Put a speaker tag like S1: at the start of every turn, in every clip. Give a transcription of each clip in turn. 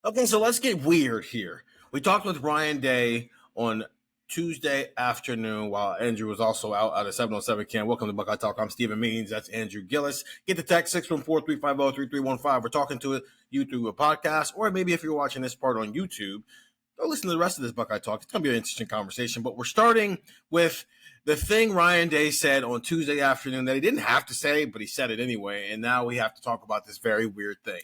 S1: Okay, so let's get weird here. We talked with Ryan Day on Tuesday afternoon while Andrew was also out at a 707 camp. Welcome to Buckeye Talk. I'm Stephen Means. That's Andrew Gillis. Get the text 614-350-3315. We're talking to you through a podcast, or maybe if you're watching this part on YouTube, go listen to the rest of this Buckeye Talk. It's going to be an interesting conversation, but we're starting with the thing Ryan Day said on Tuesday afternoon that he didn't have to say, but he said it anyway, and now we have to talk about this very weird thing.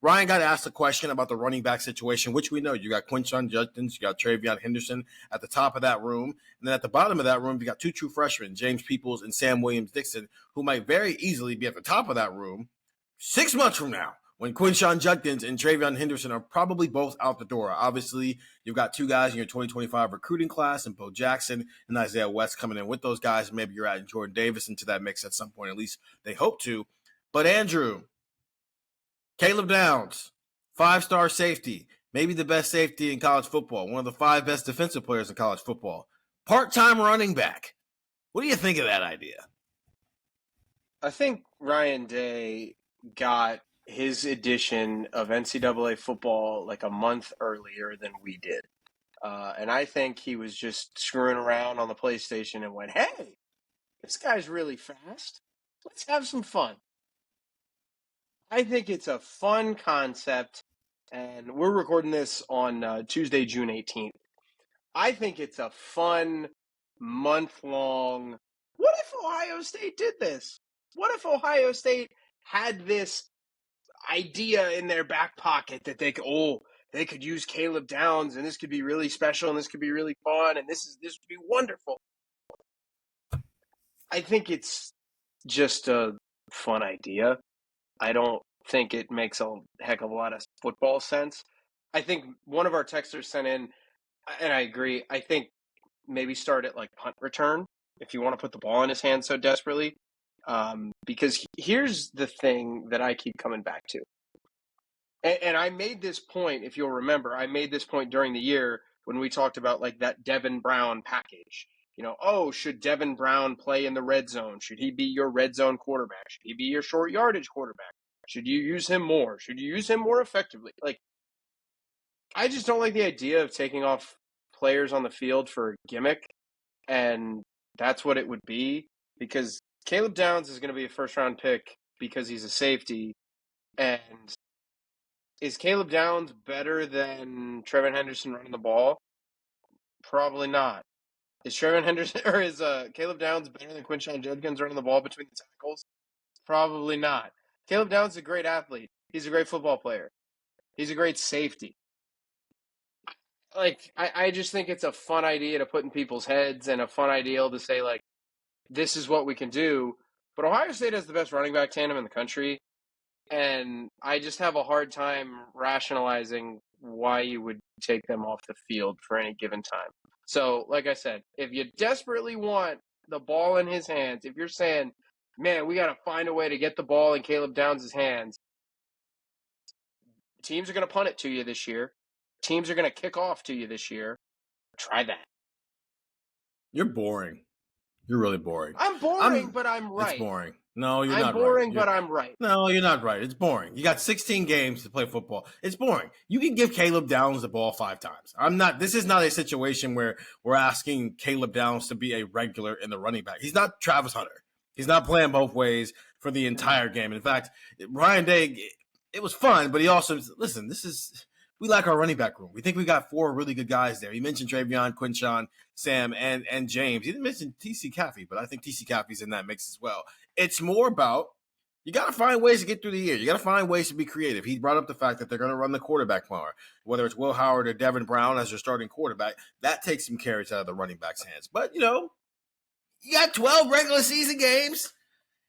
S1: Ryan got asked a question about the running back situation, which we know. You got Quinshon Judkins, you got TreVeyon Henderson at the top of that room. And then at the bottom of that room, you got two true freshmen, James Peoples and Sam Williams-Dixon, who might very easily be at the top of that room 6 months from now when Quinshon Judkins and TreVeyon Henderson are probably both out the door. Obviously, you've got two guys in your 2025 recruiting class, and Bo Jackson and Isaiah West coming in with those guys. Maybe you're adding Jordan Davis into that mix at some point. At least they hope to. But Andrew, Caleb Downs, 5-star safety, maybe the best safety in college football, one of the 5 best defensive players in college football, part-time running back. What do you think of that idea?
S2: I think Ryan Day got his edition of NCAA football like a month earlier than we did. And I think he was just screwing around on the PlayStation and went, hey, this guy's really fast. Let's have some fun. I think it's a fun concept, and we're recording this on Tuesday, June 18th. I think it's a fun, month-long, what if Ohio State did this? What if Ohio State had this idea in their back pocket that they could use Caleb Downs, and this could be really special, and this could be really fun, and this would be wonderful. I think it's just a fun idea. I don't think it makes a heck of a lot of football sense. I think one of our texters sent in, and I agree, I think maybe start at like punt return if you want to put the ball in his hand so desperately. Because here's the thing that I keep coming back to. And I made this point, if you'll remember, I made this point during the year when we talked about like that Devin Brown package. Should Devin Brown play in the red zone? Should he be your red zone quarterback? Should he be your short yardage quarterback? Should you use him more? Should you use him more effectively? Like, I just don't like the idea of taking off players on the field for a gimmick, and that's what it would be, because Caleb Downs is going to be a first-round pick because he's a safety, and is Caleb Downs better than TreVeyon Henderson running the ball? Probably not. Is TreVeyon Henderson or is Caleb Downs better than Quinshon Judkins running the ball between the tackles? Probably not. Caleb Downs is a great athlete. He's a great football player. He's a great safety. Like, I just think it's a fun idea to put in people's heads and a fun idea to say, like, this is what we can do. But Ohio State has the best running back tandem in the country, and I just have a hard time rationalizing why you would take them off the field for any given time. So, like I said, if you desperately want the ball in his hands, if you're saying, man, we got to find a way to get the ball in Caleb Downs' hands, teams are going to punt it to you this year. Teams are going to kick off to you this year. Try that.
S1: You're boring. You're really boring.
S2: I'm boring, but I'm right.
S1: It's boring. No, you're not right.
S2: I'm boring, but I'm right.
S1: No, you're not right. It's boring. You got 16 games to play football. It's boring. You can give Caleb Downs the ball 5 times. This is not a situation where we're asking Caleb Downs to be a regular in the running back. He's not Travis Hunter. He's not playing both ways for the entire game. In fact, Ryan Day, it was fun, but he also, listen, we like our running back room. We think we got 4 really good guys there. He mentioned TreVeyon, Quinshon, Sam, and James. He didn't mention TC Caffey, but I think TC Caffey's in that mix as well. It's more about you got to find ways to get through the year. You got to find ways to be creative. He brought up the fact that they're going to run the quarterback more, whether it's Will Howard or Devin Brown as your starting quarterback. That takes some carries out of the running back's hands. But, you got 12 regular season games.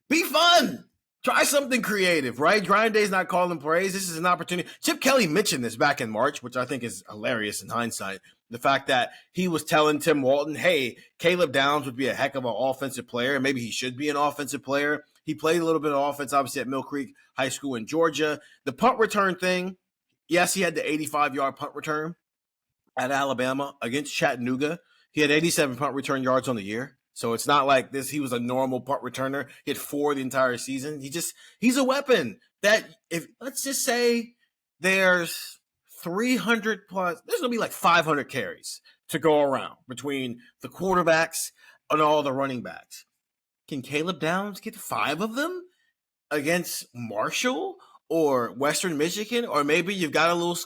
S1: Be fun. Try something creative, right? Ryan Day's not calling plays. This is an opportunity. Chip Kelly mentioned this back in March, which I think is hilarious in hindsight. The fact that he was telling Tim Walton, hey, Caleb Downs would be a heck of an offensive player, and maybe he should be an offensive player. He played a little bit of offense, obviously, at Mill Creek High School in Georgia. The punt return thing, yes, he had the 85-yard punt return at Alabama against Chattanooga. He had 87 punt return yards on the year. So it's not like this. He was a normal punt returner. He had 4 the entire season. He's a weapon that let's just say there's 300 plus, there's going to be like 500 carries to go around between the quarterbacks and all the running backs. Can Caleb Downs get 5 of them against Marshall or Western Michigan? Or maybe you've got a little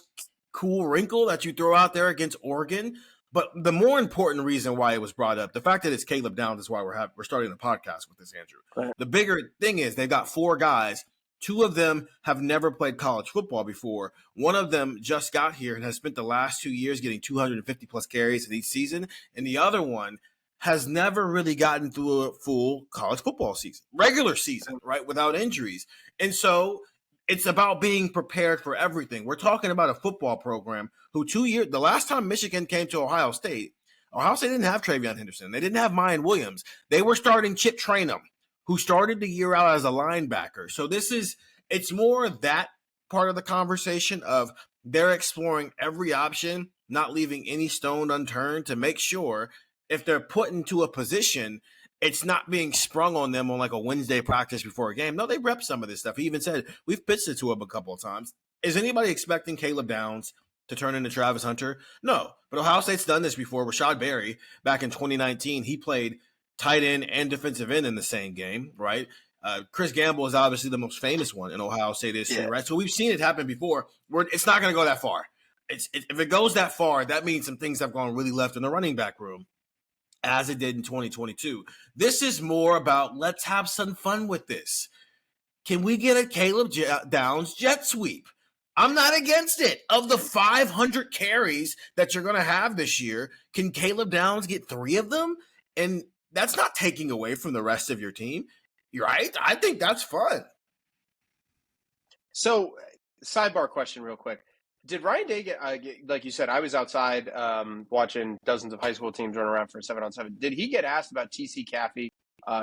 S1: cool wrinkle that you throw out there against Oregon. But the more important reason why it was brought up, the fact that it's Caleb Downs is why we're starting the podcast with this, Andrew.
S2: Right.
S1: The bigger thing is they've got 4 guys. 2 of them have never played college football before. One of them just got here and has spent the last 2 years getting 250 plus carries in each season. And the other one has never really gotten through a full college football season, regular season, right, without injuries. And so it's about being prepared for everything. We're talking about a football program who the last time Michigan came to Ohio State didn't have Travion Henderson. They didn't have Mayan Williams. They were starting Chip Trainum, who started the year out as a linebacker. So it's more that part of the conversation of they're exploring every option, not leaving any stone unturned to make sure if they're put into a position, it's not being sprung on them on like a Wednesday practice before a game. No, they rep some of this stuff. He even said, we've pitched it to him a couple of times. Is anybody expecting Caleb Downs to turn into Travis Hunter? No, but Ohio State's done this before. Rashad Berry, back in 2019, he played tight end and defensive end in the same game, right? Chris Gamble is obviously the most famous one in Ohio State history, right? So we've seen it happen before. It's not going to go that far. If it goes that far, that means some things have gone really left in the running back room, as it did in 2022. This is more about let's have some fun with this. Can we get a Caleb Downs jet sweep? I'm not against it. Of the 500 carries that you're going to have this year, can Caleb Downs get 3 of them? And that's not taking away from the rest of your team. You're right. I think that's fun.
S2: So, sidebar question real quick. Did Ryan Day get, like you said, I was outside watching dozens of high school teams run around for a 7-on-7. Did he get asked about TC Caffey?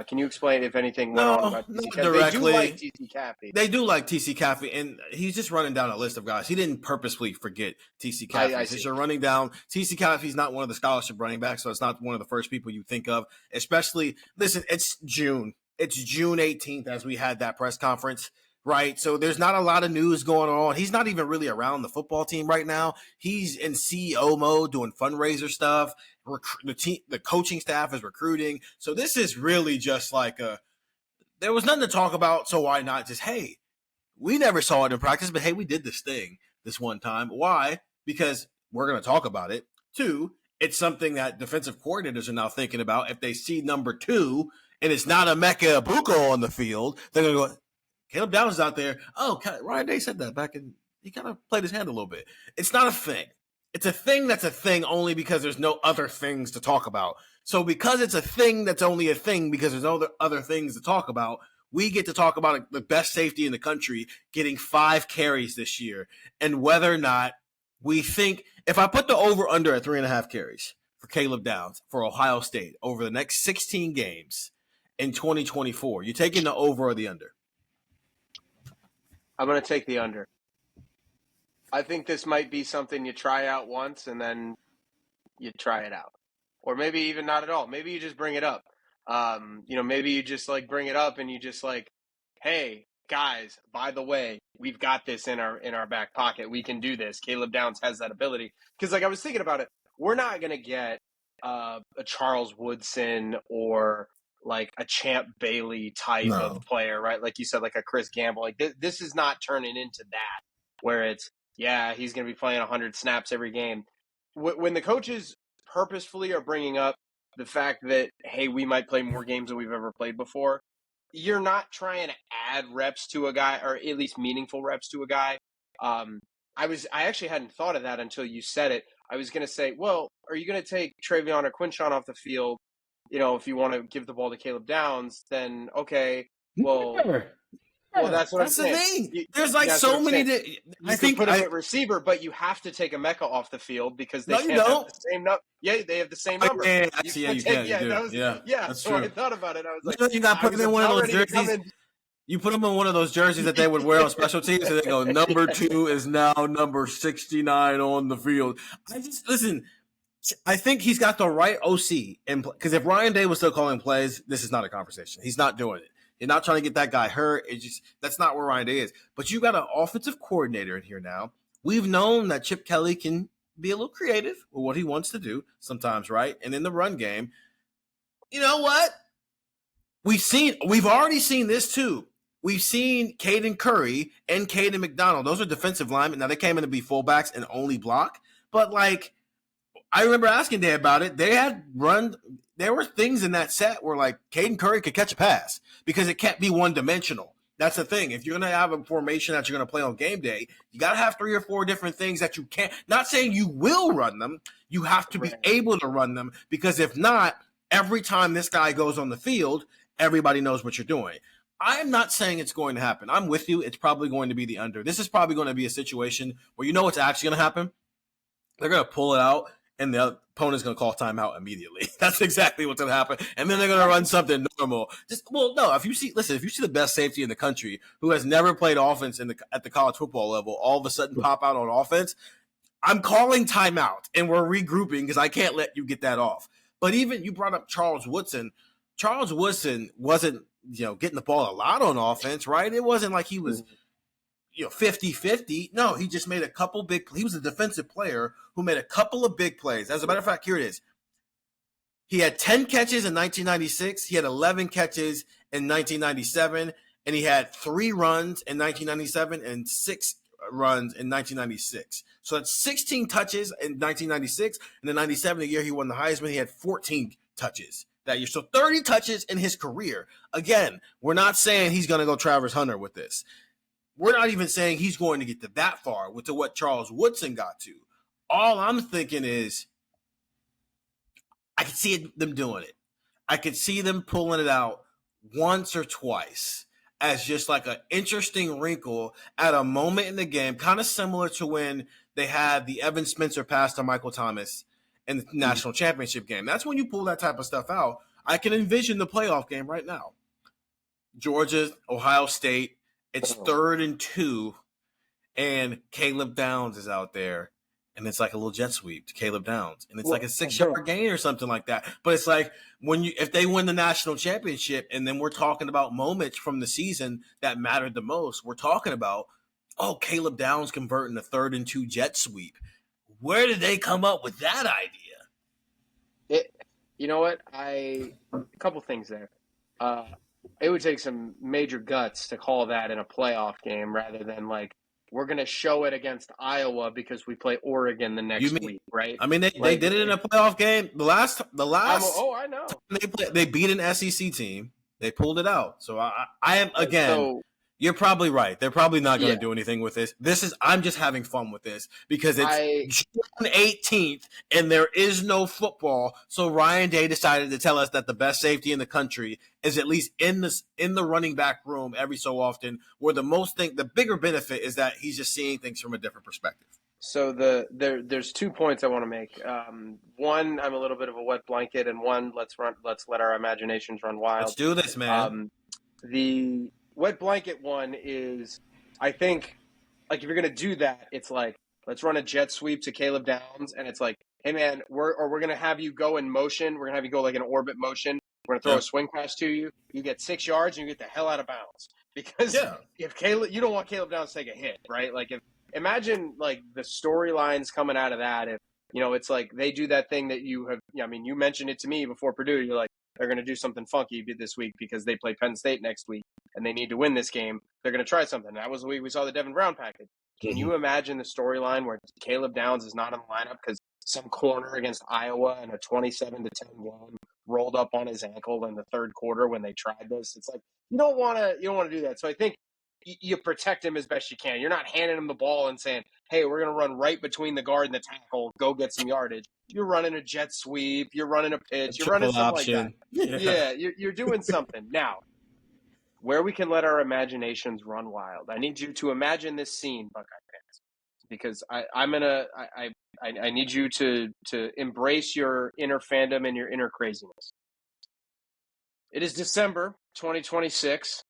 S2: Can you explain if anything went on about TC Caffey?
S1: Directly.
S2: They do like TC Caffey.
S1: They do like TC Caffey, and he's just running down a list of guys. He didn't purposely forget TC Caffey. As you're running down, TC Caffey's not one of the scholarship running backs, so it's not one of the first people you think of. Especially, listen, it's June. It's June 18th as we had that press conference. Right. So there's not a lot of news going on. He's not even really around the football team right now. He's in CEO mode doing fundraiser stuff. The coaching staff is recruiting. So this is really just like there was nothing to talk about. So why not just, hey, we never saw it in practice, but hey, we did this thing this one time. Why? Because we're going to talk about it. 2, it's something that defensive coordinators are now thinking about. If they see number 2 and it's not a Mecca Abuko on the field, they're going to go, Caleb Downs is out there. Oh, Ryan Day said that back in, he kind of played his hand a little bit. It's not a thing. It's a thing that's a thing only because there's no other things to talk about. So because it's a thing that's only a thing because there's no other things to talk about, we get to talk about the best safety in the country getting 5 carries this year and whether or not we think, if I put the over under at 3.5 carries for Caleb Downs for Ohio State over the next 16 games in 2024, you taking the over or the under?
S2: I'm going to take the under. I think this might be something you try out once and then you try it out. Or maybe even not at all. Maybe you just bring it up. Maybe you just like bring it up and you just like, hey, guys, by the way, we've got this in our back pocket. We can do this. Caleb Downs has that ability. Because like I was thinking about it, we're not going to get a Charles Woodson or like a Champ Bailey type of player, right? Like you said, like a Chris Gamble. Like this is not turning into that where it's, yeah, he's going to be playing 100 snaps every game. When the coaches purposefully are bringing up the fact that, hey, we might play more games than we've ever played before, you're not trying to add reps to a guy or at least meaningful reps to a guy. I actually hadn't thought of that until you said it. I was going to say, well, are you going to take Travion or Quinshon off the field? If you want to give the ball to Caleb Downs, then okay. Well, that's what I'm saying.
S1: The thing. There's like so many.
S2: I think put him at receiver, but you have to take a Mecca off the field because they can't have the same number. Yeah, they have the same number.
S1: Yeah, you can.
S2: Yeah,
S1: that's
S2: so
S1: true.
S2: I thought about it. I was like,
S1: you got put them in one of those jerseys. You put them in one of those jerseys that they would wear on special teams, and they go, number 2 is now number 69 on the field. Listen. I think he's got the right OC, because if Ryan Day was still calling plays, this is not a conversation. He's not doing it. You're not trying to get that guy hurt. That's not where Ryan Day is. But you got an offensive coordinator in here now We've known that Chip Kelly can be a little creative with what he wants to do sometimes, right? And in the run game, you know what? We've already seen this too. We've seen Caden Curry and Caden McDonald. Those are defensive linemen. Now they came in to be fullbacks and only block, but like I remember asking Day about it. There were things in that set where like Caden Curry could catch a pass because it can't be one dimensional. That's the thing. If you're going to have a formation that you're going to play on game day, you got to have 3 or 4 different things that you can't. Not saying you will run them. You have to be able to run them because if not, every time this guy goes on the field, everybody knows what you're doing. I'm not saying it's going to happen. I'm with you. It's probably going to be the under. This is probably going to be a situation where you know what's actually going to happen. They're going to pull it out, and the opponent's going to call timeout immediately. That's exactly what's going to happen. And then they're going to run something normal. If you see the best safety in the country who has never played offense at the college football level, all of a sudden pop out on offense, I'm calling timeout, and we're regrouping because I can't let you get that off. But even you brought up Charles Woodson. Charles Woodson wasn't, getting the ball a lot on offense, right? It wasn't like he was, 50-50. No, he just made a couple he was a defensive player who made a couple of big plays. As a matter of fact, here it is. He had 10 catches in 1996. He had 11 catches in 1997. And he had 3 runs in 1997 and 6 runs in 1996. So that's 16 touches in 1996. And in 97, the year he won the Heisman, he had 14 touches that year. So 30 touches in his career. Again, we're not saying he's going to go Travis Hunter with this. We're not even saying he's going to get to that far to what Charles Woodson got to. All I'm thinking is I could see them doing it. I could see them pulling it out once or twice as just like an interesting wrinkle at a moment in the game, kind of similar to when they had the Evan Spencer pass to Michael Thomas in the national championship game. That's when you pull that type of stuff out. I can envision the playoff game right now. Georgia, Ohio State, it's 3rd and 2, and Caleb Downs is out there, and it's like a little jet sweep to Caleb Downs, and it's like a 6-yard gain or something like that. But it's like if they win the national championship, and then we're talking about moments from the season that mattered the most, we're talking about, Caleb Downs converting a 3rd and 2 jet sweep. Where did they come up with that idea?
S2: You know what? A couple things there. It would take some major guts to call that in a playoff game rather than like we're going to show it against Iowa because we play Oregon the next week, right?
S1: I mean, they did it in a playoff game. The last.
S2: I know.
S1: They beat an SEC team. They pulled it out. So I am again. So, you're probably right. They're probably not going to do anything with this. I'm just having fun with this because it's June 18th and there is no football. So Ryan Day decided to tell us that the best safety in the country is at least in the running back room every so often, where the bigger benefit is that he's just seeing things from a different perspective.
S2: So there's 2 points I want to make. One, I'm a little bit of a wet blanket, and one, let's let our imaginations run wild.
S1: Let's do this, man.
S2: The wet blanket one is, I think, like if you're going to do that, it's like, let's run a jet sweep to Caleb Downs. And it's like, hey man, we're going to have you go in motion. We're going to have you go like an orbit motion. We're going to throw a swing pass to you. You get 6 yards and you get the hell out of bounds because if you don't want Caleb Downs to take a hit, right? Like imagine like the storylines coming out of that. If, it's like they do that thing that you mentioned it to me before Purdue. You're like, they're going to do something funky this week because they play Penn State next week and they need to win this game. They're going to try something. That was the week we saw the Devin Brown package. Can you imagine the storyline where Caleb Downs is not in the lineup because some corner against Iowa in a 27-10 game rolled up on his ankle in the 3rd quarter when they tried this? It's like you don't want to do that. So I think you protect him as best you can. You're not handing him the ball and saying, hey, we're going to run right between the guard and the tackle, go get some yardage. You're running a jet sweep. You're running a pitch. You're running something like that. Yeah, you're doing something. Now, where we can let our imaginations run wild, I need you to imagine this scene, Buckeye fans, because I need you to embrace your inner fandom and your inner craziness. It is December 2026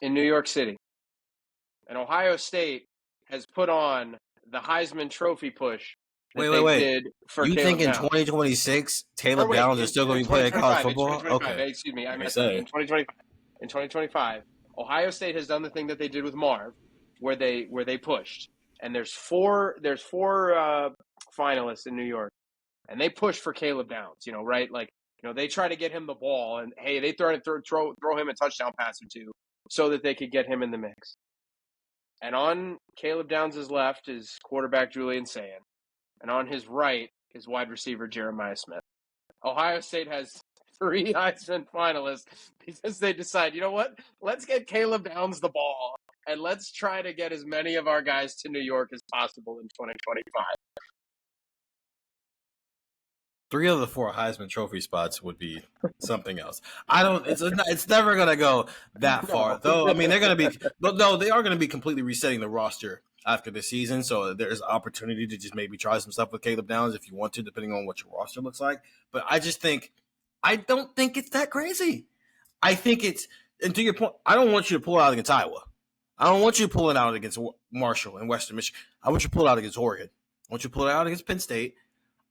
S2: in New York City, and Ohio State has put on the Heisman Trophy push.
S1: Wait. Did for you Caleb think in Downs. 2026, Caleb Downs is still going to be playing college football?
S2: Okay. Excuse me. I meant in 2025. In 2025, Ohio State has done the thing that they did with Marv, where they pushed. and there's four finalists in New York, and they push for Caleb Downs, right? Like, they try to get him the ball, and hey, they throw him a touchdown pass or two so that they could get him in the mix. And on Caleb Downs' left is quarterback Julian Sayin, and on his right is wide receiver Jeremiah Smith. Ohio State has 3 Heisman finalists because they decide, you know what? Let's get Caleb Downs the ball, and let's try to get as many of our guys to New York as possible in 2025.
S1: 3 of the 4 Heisman Trophy spots would be something else. It's never going to go that far, though. I mean, they are going to be completely resetting the roster after the season. So there's opportunity to just maybe try some stuff with Caleb Downs if you want to, depending on what your roster looks like. But I don't think it's that crazy. I think and to your point, I don't want you to pull out against Iowa. I don't want you to pull it out against Marshall and Western Michigan. I want you to pull it out against Oregon. I want you to pull it out against Penn State.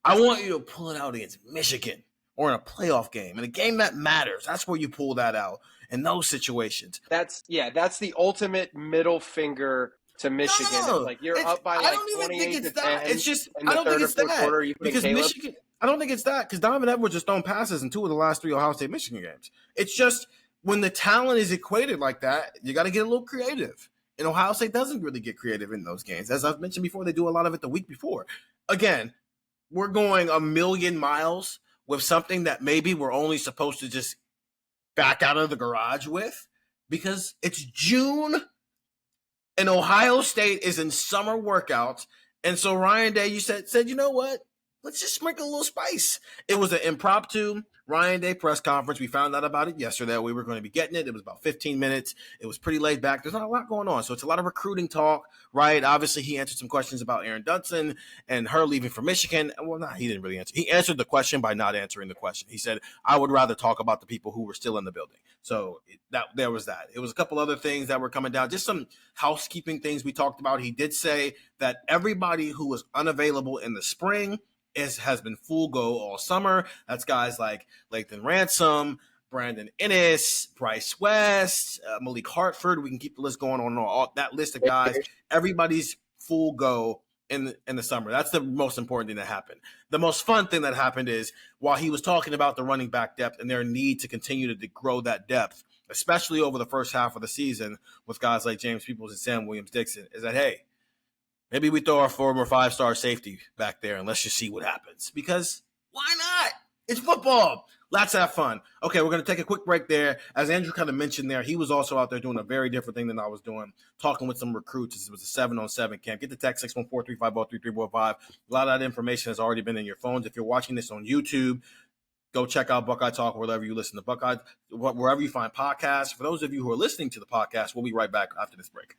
S1: I want you to pull it out against Michigan or in a playoff game, in a game that matters. That's where you pull that out in those situations.
S2: That's the ultimate middle finger to Michigan.
S1: No,
S2: like you're up by like 28 to 10.
S1: It's just
S2: in the third or fourth quarter,
S1: because Michigan. I don't think it's that because Donovan Edwards has thrown passes in 2 of the last 3 Ohio State Michigan games. It's just when the talent is equated like that, you got to get a little creative. And Ohio State doesn't really get creative in those games, as I've mentioned before. They do a lot of it the week before. Again, we're going a million miles with something that maybe we're only supposed to just back out of the garage with because it's June and Ohio State is in summer workouts. And so Ryan Day, you said, you know what? Let's just sprinkle a little spice. It was an impromptu Ryan Day press conference. We found out about it yesterday. We were going to be getting it. It was about 15 minutes. It was pretty laid back. There's not a lot going on. So it's a lot of recruiting talk, right? Obviously, he answered some questions about Aaron Dutson and her leaving for Michigan. Well, he didn't really answer. He answered the question by not answering the question. He said, I would rather talk about the people who were still in the building. So there was that. It was a couple other things that were coming down, just some housekeeping things we talked about. He did say that everybody who was unavailable in the spring has been full go all summer. That's guys like Lathan Ransom, Brandon Ennis, Bryce West, Malik Hartford. We can keep the list going on. All that list of guys. Everybody's full go in the summer. That's the most important thing that happened. The most fun thing that happened is while he was talking about the running back depth and their need to continue to grow that depth, especially over the first half of the season with guys like James Peoples and Sam Williams-Dixon, is that, hey, maybe we throw our 4 or 5-star safety back there and let's just see what happens. Because why not? It's football. Let's have fun. Okay, we're going to take a quick break there. As Andrew kind of mentioned there, he was also out there doing a very different thing than I was doing, talking with some recruits. This was a 7-on-7 camp. Get the text 614-350-3345. A lot of that information has already been in your phones. If you're watching this on YouTube, go check out Buckeye Talk wherever you listen to Buckeye, wherever you find podcasts. For those of you who are listening to the podcast, we'll be right back after this break.